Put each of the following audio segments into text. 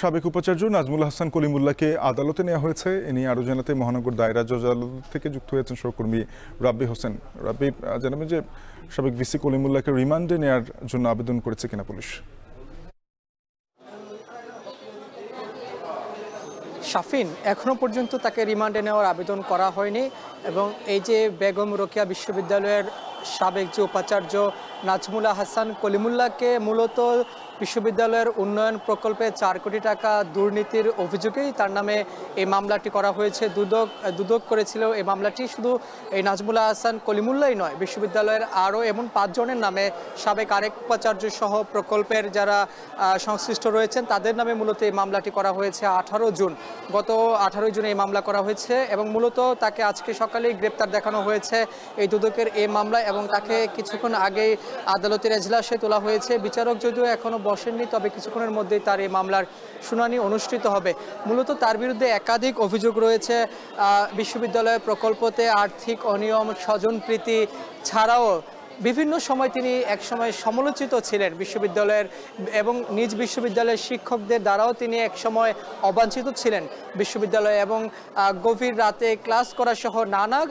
সাবেক উপাচার্য নাজমুল হাসান কলিমুল্লাহকে আদালতে নেওয়া হয়েছে। এ নিয়ে আরও জানাতে মহানগর দায়রা জজ আদালত থেকে যুক্ত হয়েছেন সহকর্মী রাব্বি হোসেন। রাব্বি, জানাবেন যে সাবেক ভিসি কলিমুল্লাহকে রিমান্ডে নেওয়ার জন্য আবেদন করেছে কিনা পুলিশ? শাফিন, এখনো পর্যন্ত তাকে রিমান্ডে নেওয়ার আবেদন করা হয়নি এবং এই যে বেগম রোকেয়া বিশ্ববিদ্যালয়ের সাবেক যে উপাচার্য নাজমুল হাসান কলিমুল্লাহকে মূলত বিশ্ববিদ্যালয়ের উন্নয়ন প্রকল্পে 4 কোটি টাকা দুর্নীতির অভিযোগেই তার নামে এই মামলাটি করা হয়েছে। দুদক করেছিল এই মামলাটি। শুধু এই নাজমুল হাসান কলিমুল্লাহই নয়, বিশ্ববিদ্যালয়ের আরও এমন 5 জনের নামে সাবেক আরেক উপাচার্য সহ প্রকল্পের যারা সংশ্লিষ্ট রয়েছেন তাদের নামে মূলত এই মামলাটি করা হয়েছে 18 জুন। গত 18 জুন এই মামলা করা হয়েছে এবং মূলত তাকে আজকে সকালেই গ্রেপ্তার দেখানো হয়েছে এই দুদকের এই মামলা এবং তাকে কিছুক্ষণ আগেই আদালতের এজলাসে তোলা হয়েছে। বিচারক যদিও এখনও বসেননি, তবে কিছুক্ষণের মধ্যেই তার এই মামলার শুনানি অনুষ্ঠিত হবে। মূলত তার বিরুদ্ধে একাধিক অভিযোগ রয়েছে। বিশ্ববিদ্যালয় প্রকল্পতে আর্থিক অনিয়ম, স্বজনপ্রীতি ছাড়াও বিভিন্ন সময় তিনি একসময় সমালোচিত ছিলেন বিশ্ববিদ্যালয়ের এবং নিজ বিশ্ববিদ্যালয়ের শিক্ষকদের দ্বারাও তিনি একসময় অবাঞ্ছিত ছিলেন বিশ্ববিদ্যালয়ে এবং গভীর রাতে ক্লাস করা সহ নানা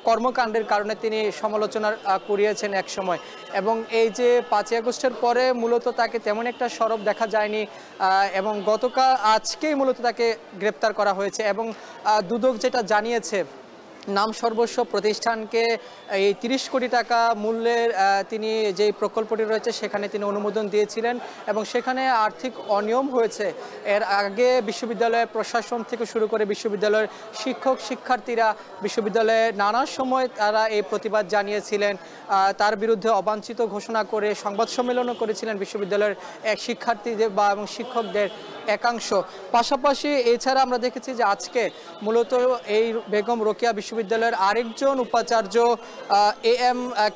কর্মকাণ্ডের কারণে তিনি সমালোচনা কুড়িয়েছেন এক সময়। এবং এই যে 5ই আগস্টের পরে মূলত তাকে তেমন একটা সরব দেখা যায়নি এবং গতকাল আজকেই মূলত তাকে গ্রেপ্তার করা হয়েছে এবং দুদক যেটা জানিয়েছে, নাম সর্বস্ব প্রতিষ্ঠানকে এই 30 কোটি টাকা মূল্যের তিনি যে প্রকল্পটি রয়েছে সেখানে তিনি অনুমোদন দিয়েছিলেন এবং সেখানে আর্থিক অনিয়ম হয়েছে। এর আগে বিশ্ববিদ্যালয়ের প্রশাসন থেকে শুরু করে বিশ্ববিদ্যালয়ের শিক্ষক শিক্ষার্থীরা বিশ্ববিদ্যালয়ে নানা সময় তারা এই প্রতিবাদ জানিয়েছিলেন। তার বিরুদ্ধে অবাঞ্ছিত ঘোষণা করে সংবাদ সম্মেলনও করেছিলেন বিশ্ববিদ্যালয়ের এক শিক্ষার্থীদের এবং শিক্ষকদের একাংশ। পাশাপাশি এছাড়া আমরা দেখেছি যে আজকে মূলত এই বেগম রোকেয়া বিশ্ববিদ্যালয়ের আরেকজন উপাচার্য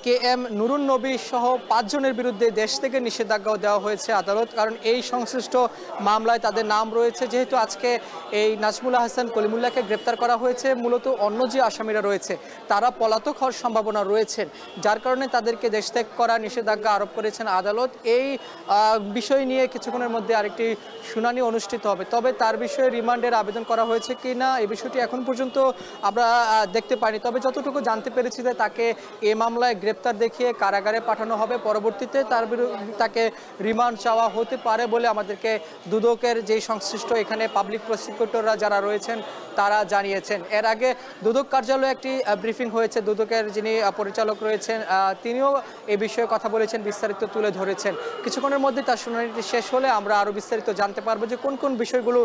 কে এম নুরুন নবী সহ 5 জনের বিরুদ্ধে দেশ থেকে নিষেধাজ্ঞাও দেওয়া হয়েছে আদালত, কারণ এই সংশ্লিষ্ট মামলায় তাদের নাম রয়েছে। যেহেতু আজকে এই নাজমুল হাসান কলিমুল্লাহকে গ্রেপ্তার করা হয়েছে, মূলত অন্য যে আসামিরা রয়েছে তারা পলাতক হওয়ার সম্ভাবনা রয়েছেন, যার কারণে তাদেরকে দেশ ত্যাগ করার নিষেধাজ্ঞা আরোপ করেছেন আদালত। এই বিষয় নিয়ে কিছুক্ষণের মধ্যে আরেকটি শুনানি অনুষ্ঠিত হবে। তবে তার বিষয়ে রিমান্ডের আবেদন করা হয়েছে কি না এই বিষয়টি এখন পর্যন্ত আমরা দেখতে পাইনি। তবে যতটুকু জানতে পেরেছি যে তাকে এই মামলায় গ্রেপ্তার দেখিয়ে কারাগারে পাঠানো হবে, পরবর্তীতে তাকে রিমান্ড চাওয়া হতে পারে বলে আমাদেরকে দুদকের যে সংশ্লিষ্ট এখানে পাবলিক প্রসিকিউটররা যারা রয়েছেন তারা জানিয়েছেন। এর আগে দুদক কার্যালয়ে একটি ব্রিফিং হয়েছে, দুদকের যিনি পরিচালক রয়েছেন তিনিও এই বিষয়ে কথা বলেছেন, বিস্তারিত তুলে ধরেছেন। কিছুক্ষণের মধ্যে তার শুনানিটি শেষ হলে আমরা আরও বিস্তারিত জানতে পারবো যে কোন কোন বিষয়গুলো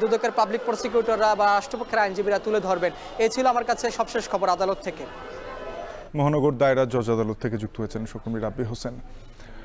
দুদকের পাবলিক প্রসিকিউটররা বা রাষ্ট্রপক্ষের আইনজীবীরা তুলে ধরবেন। এই ছিল আমার কাছে সবশেষ খবর আদালত থেকে। মহানগর দায়রা জজ আদালত থেকে যুক্ত হয়েছেন সহকর্মী রাব্বি হোসেন।